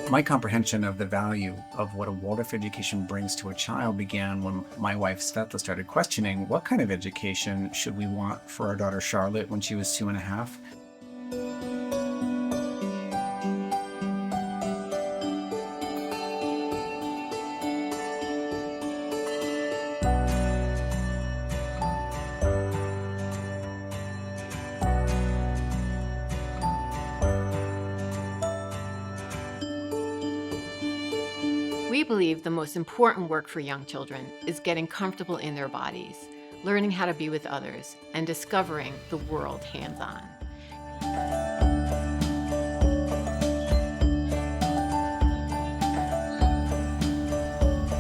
My comprehension of the value of what a Waldorf education brings to a child began when my wife Svetla started questioning what kind of education should we want for our daughter Charlotte when she was 2.5. We believe the most important work for young children is getting comfortable in their bodies, learning how to be with others, and discovering the world hands-on.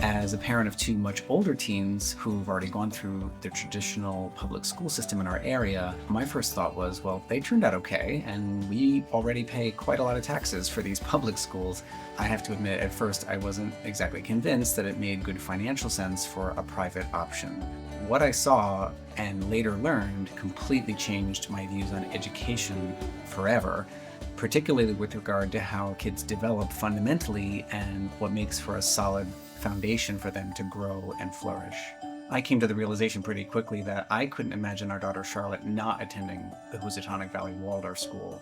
As a parent of two much older teens who've already gone through the traditional public school system in our area, my first thought was, well, they turned out okay, and we already pay quite a lot of taxes for these public schools. I have to admit, at first I wasn't exactly convinced that it made good financial sense for a private option. What I saw and later learned completely changed my views on education forever, particularly with regard to how kids develop fundamentally and what makes for a solid foundation for them to grow and flourish. I came to the realization pretty quickly that I couldn't imagine our daughter Charlotte not attending the Housatonic Valley Waldorf School.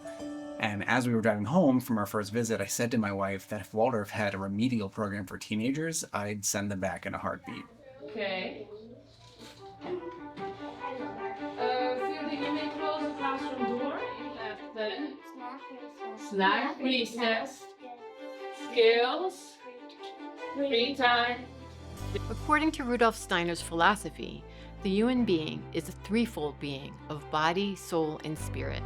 And as we were driving home from our first visit, I said to my wife that if Waldorf had a remedial program for teenagers, I'd send them back in a heartbeat. Okay. Feel you may close the classroom door. Then snack recess, skills, free time. According to Rudolf Steiner's philosophy, the human being is a threefold being of body, soul, and spirit,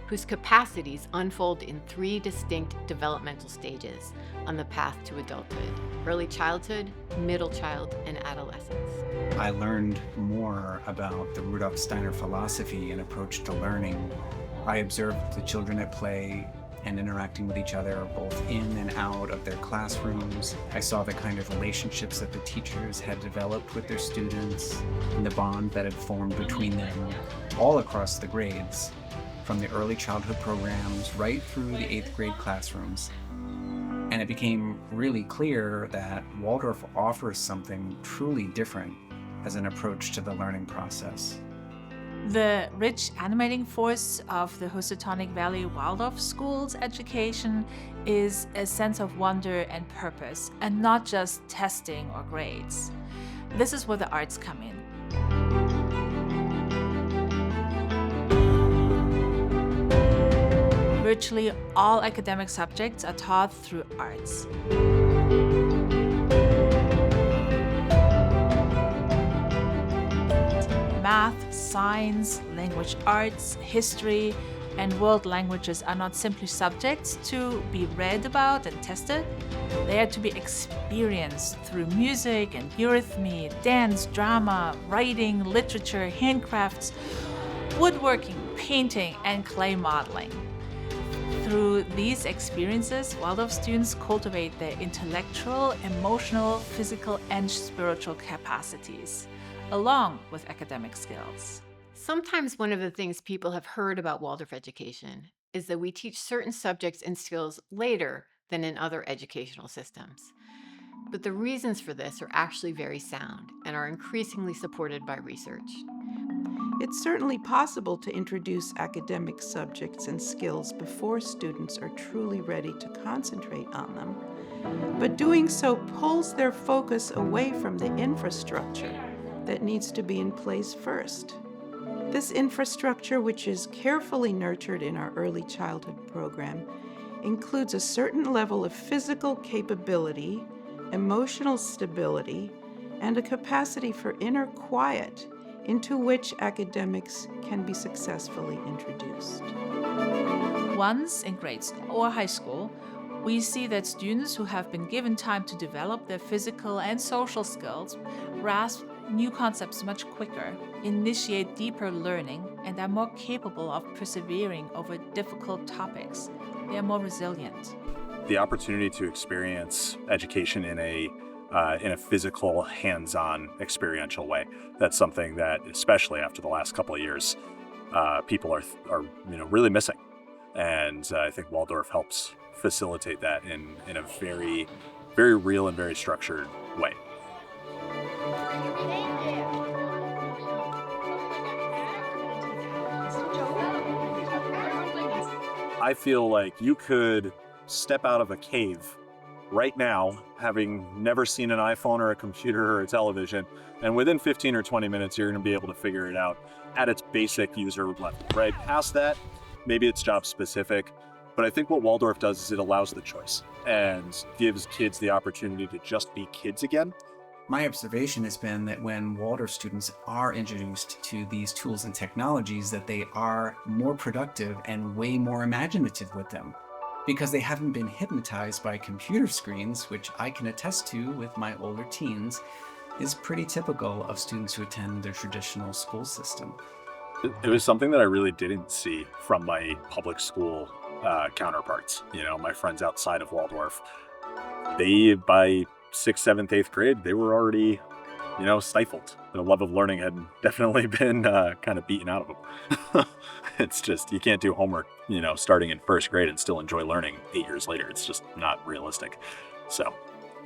whose capacities unfold in three distinct developmental stages on the path to adulthood: early childhood, middle child, and adolescence. I learned more about the Rudolf Steiner philosophy and approach to learning. I observed the children at play and interacting with each other, both in and out of their classrooms. I saw the kind of relationships that the teachers had developed with their students and the bond that had formed between them all across the grades, from the early childhood programs right through the 8th grade classrooms. And it became really clear that Waldorf offers something truly different as an approach to the learning process. The rich animating force of the Housatonic Valley Waldorf School's education is a sense of wonder and purpose, and not just testing or grades. This is where the arts come in. Virtually all academic subjects are taught through arts. Math, science, language arts, history, and world languages are not simply subjects to be read about and tested. They are to be experienced through music and eurythmy, dance, drama, writing, literature, handcrafts, woodworking, painting, and clay modeling. Through these experiences, Waldorf students cultivate their intellectual, emotional, physical, and spiritual capacities, along with academic skills. Sometimes one of the things people have heard about Waldorf education is that we teach certain subjects and skills later than in other educational systems. But the reasons for this are actually very sound and are increasingly supported by research. It's certainly possible to introduce academic subjects and skills before students are truly ready to concentrate on them, but doing so pulls their focus away from the infrastructure that needs to be in place first. This infrastructure, which is carefully nurtured in our early childhood program, includes a certain level of physical capability, emotional stability, and a capacity for inner quiet into which academics can be successfully introduced. Once in grades or high school, we see that students who have been given time to develop their physical and social skills grasp new concepts much quicker, initiate deeper learning, and are more capable of persevering over difficult topics. They are more resilient. The opportunity to experience education in a physical, hands-on, experiential way. That's something that, especially after the last couple of years, people are really missing. And I think Waldorf helps facilitate that in a very, very real and very structured way. I feel like you could step out of a cave right now, having never seen an iPhone or a computer or a television, and within 15 or 20 minutes, you're going to be able to figure it out at its basic user level, right? Past that, maybe it's job specific, but I think what Waldorf does is it allows the choice and gives kids the opportunity to just be kids again. My observation has been that when Waldorf students are introduced to these tools and technologies, that they are more productive and way more imaginative with them, because they haven't been hypnotized by computer screens, which I can attest to with my older teens is pretty typical of students who attend the traditional school system. It was something that I really didn't see from my public school counterparts. You know, my friends outside of Waldorf, they, by 6th, 7th, 8th grade, they were already, you know, stifled. The love of learning had definitely been kind of beaten out of them. It's just, you can't do homework, you know, starting in 1st grade and still enjoy learning 8 years later. It's just not realistic. So.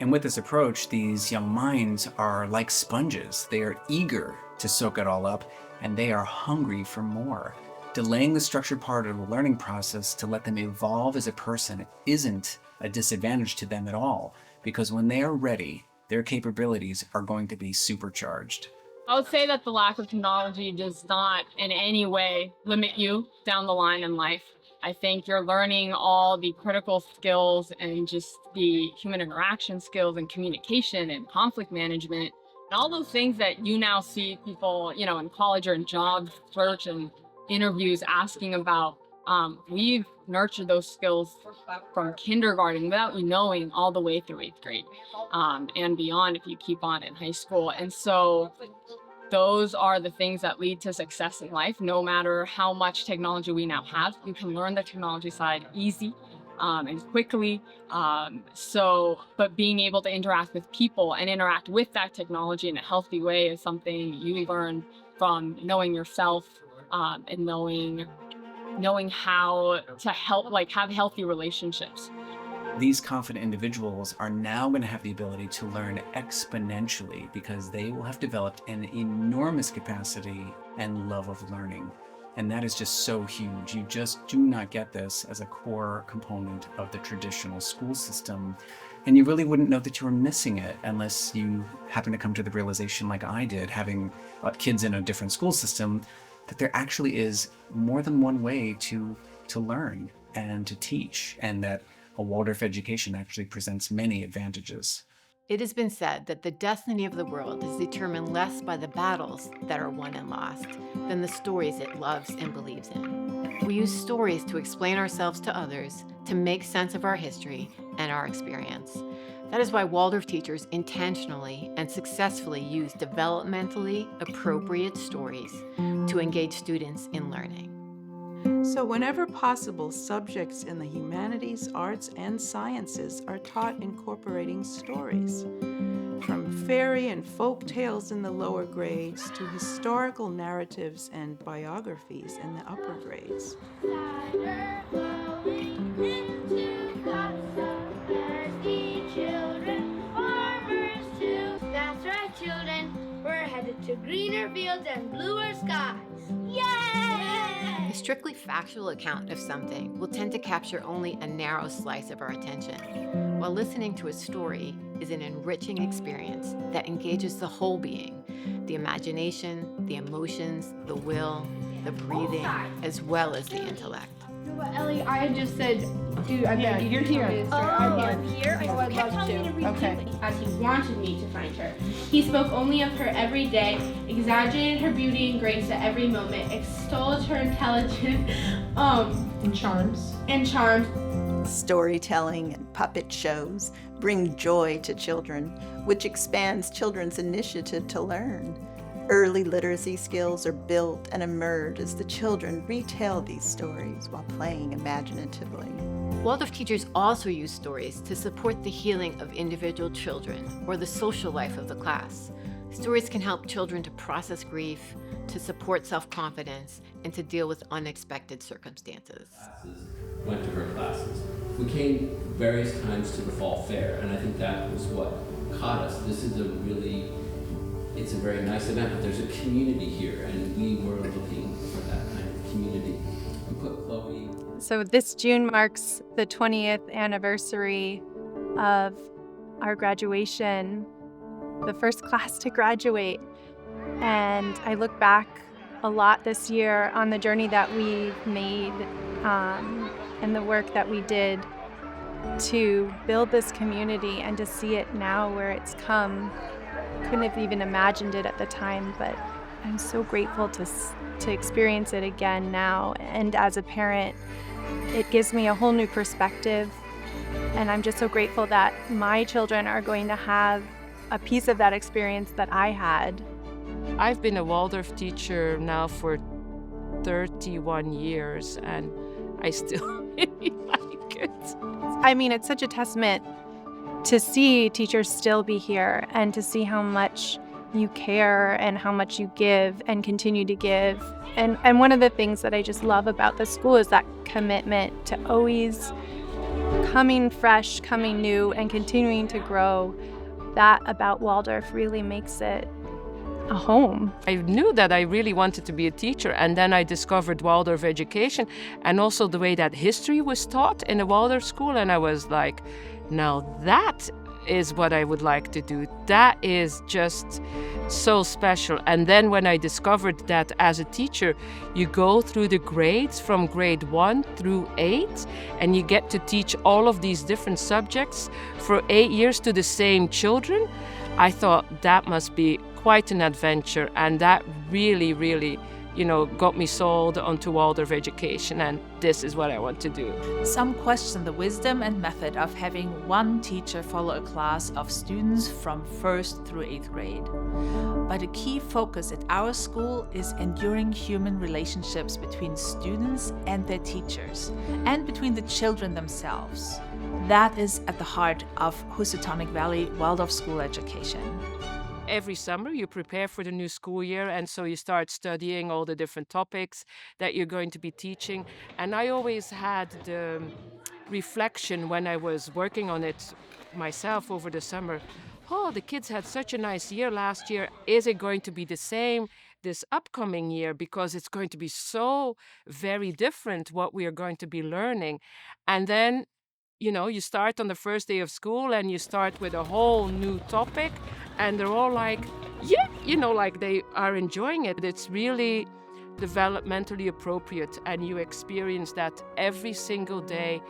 And with this approach, these young minds are like sponges. They are eager to soak it all up, and they are hungry for more. Delaying the structured part of the learning process to let them evolve as a person isn't a disadvantage to them at all, because when they are ready, their capabilities are going to be supercharged. I would say that the lack of technology does not in any way limit you down the line in life. I think you're learning all the critical skills and just the human interaction skills and communication and conflict management and all those things that you now see people, you know, in college or in job search and interviews asking about. We've nurtured those skills from kindergarten without you knowing all the way through 8th grade and beyond if you keep on in high school. And so those are the things that lead to success in life. No matter how much technology we now have, you can learn the technology side easy and quickly. But being able to interact with people and interact with that technology in a healthy way is something you learn from knowing yourself and knowing how to help, like, have healthy relationships. These confident individuals are now going to have the ability to learn exponentially because they will have developed an enormous capacity and love of learning. And that is just so huge. You just do not get this as a core component of the traditional school system. And you really wouldn't know that you were missing it unless you happen to come to the realization, like I did, having kids in a different school system, that there actually is more than one way to learn and to teach, and that a Waldorf education actually presents many advantages. It has been said that the destiny of the world is determined less by the battles that are won and lost than the stories it loves and believes in. We use stories to explain ourselves to others, to make sense of our history and our experience. That is why Waldorf teachers intentionally and successfully use developmentally appropriate stories to engage students in learning. So whenever possible, subjects in the humanities, arts, and sciences are taught incorporating stories. From fairy and folk tales in the lower grades to historical narratives and biographies in the upper grades. That's right, children. We're headed to greener fields and bluer skies. Yay! A strictly factual account of something will tend to capture only a narrow slice of our attention, while listening to a story is an enriching experience that engages the whole being, the imagination, the emotions, the will, the breathing, as well as the intellect. Ellie, I had just said, dude, you're here. I'm here. Oh, I'd love to. Okay. As he wanted me to find her. He spoke only of her every day, exaggerated her beauty and grace at every moment, extolled her intelligence, And charms. Storytelling and puppet shows bring joy to children, which expands children's initiative to learn. Early literacy skills are built and emerge as the children retell these stories while playing imaginatively. Waldorf teachers also use stories to support the healing of individual children or the social life of the class. Stories can help children to process grief, to support self-confidence, and to deal with unexpected circumstances. Went to her classes. We came various times to the fall fair, and I think that was what caught us. It's a very nice event, but there's a community here, and we were looking for that kind of community. We put Chloe. So this June marks the 20th anniversary of our graduation, the first class to graduate. And I look back a lot this year on the journey that we've made and the work that we did to build this community and to see it now where it's come. Couldn't have even imagined it at the time, but I'm so grateful to experience it again now. And as a parent, it gives me a whole new perspective. And I'm just so grateful that my children are going to have a piece of that experience that I had. I've been a Waldorf teacher now for 31 years, and I still really like it. I mean, it's such a testament to see teachers still be here and to see how much you care and how much you give and continue to give. And one of the things that I just love about the school is that commitment to always coming fresh, coming new, and continuing to grow. That about Waldorf really makes it a home. I knew that I really wanted to be a teacher, and then I discovered Waldorf education and also the way that history was taught in a Waldorf school, and I was like, now that is what I would like to do. That is just so special. And then when I discovered that as a teacher, you go through the grades from grade 1 through 8, and you get to teach all of these different subjects for 8 years to the same children, I thought that must be quite an adventure, and that really, really, got me sold onto Waldorf education, and this is what I want to do. Some question the wisdom and method of having one teacher follow a class of students from 1st through 8th grade. But a key focus at our school is enduring human relationships between students and their teachers, and between the children themselves. That is at the heart of Housatonic Valley Waldorf School education. Every summer you prepare for the new school year, and so you start studying all the different topics that you're going to be teaching. And I always had the reflection when I was working on it myself over the summer, oh, the kids had such a nice year last year. Is it going to be the same this upcoming year? Because it's going to be so very different what we are going to be learning. And then you start on the first day of school and you start with a whole new topic, and they're all like, yeah, like they are enjoying it. It's really developmentally appropriate, and you experience that every single day,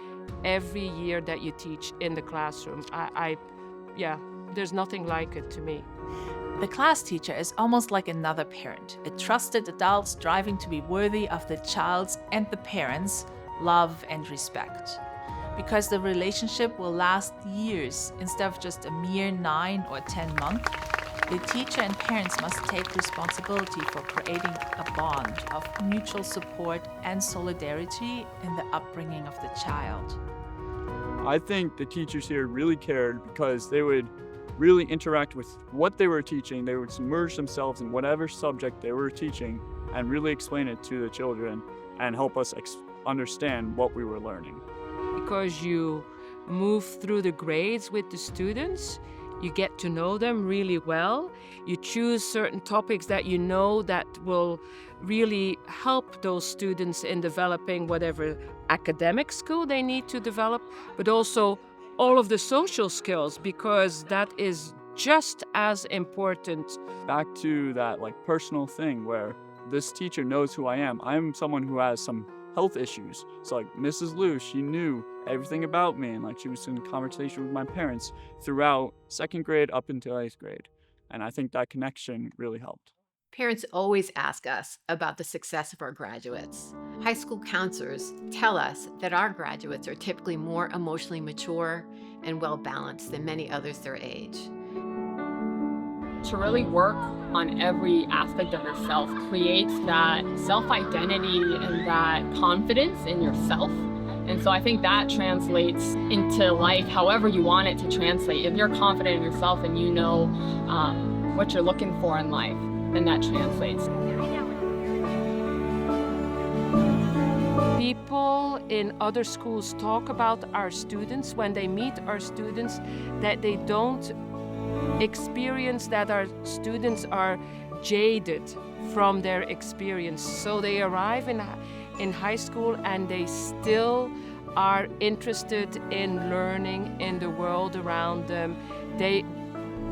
every year that you teach in the classroom. There's nothing like it to me. The class teacher is almost like another parent, a trusted adult striving to be worthy of the child's and the parents' love and respect. Because the relationship will last years instead of just a mere 9 or 10 months, the teacher and parents must take responsibility for creating a bond of mutual support and solidarity in the upbringing of the child. I think the teachers here really cared because they would really interact with what they were teaching. They would submerge themselves in whatever subject they were teaching and really explain it to the children and help us understand what we were learning. Because you move through the grades with the students, you get to know them really well. You choose certain topics that you know that will really help those students in developing whatever academic skill they need to develop, but also all of the social skills, because that is just as important. Back to that personal thing where this teacher knows who I am. I'm someone who has some health issues. So Mrs. Liu, she knew everything about me, and she was in conversation with my parents throughout 2nd grade up until 8th grade. And I think that connection really helped. Parents always ask us about the success of our graduates. High school counselors tell us that our graduates are typically more emotionally mature and well-balanced than many others their age. To really work on every aspect of yourself creates that self-identity and that confidence in yourself. And so I think that translates into life however you want it to translate. If you're confident in yourself and you know what you're looking for in life, then that translates. people in other schools talk about our students, when they meet our students, that they don't experience that our students are jaded from their experience. So they arrive in high school and they still are interested in learning in the world around them.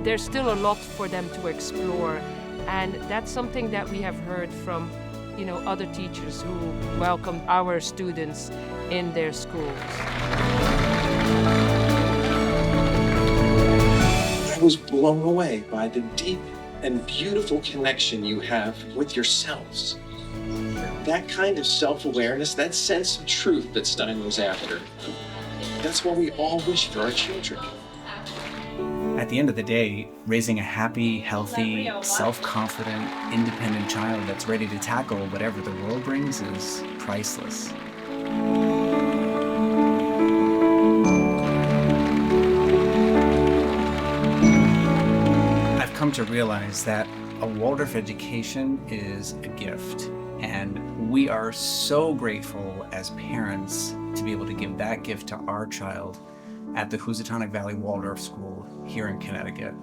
There's still a lot for them to explore, and that's something that we have heard from other teachers who welcomed our students in their schools. I was blown away by the deep and beautiful connection you have with yourselves. That kind of self-awareness, that sense of truth that Stein was after, that's what we all wish for our children. At the end of the day, raising a happy, healthy, self-confident, independent child that's ready to tackle whatever the world brings is priceless. I've come to realize that a Waldorf education is a gift, and we are so grateful as parents to be able to give that gift to our child at the Housatonic Valley Waldorf School here in Connecticut.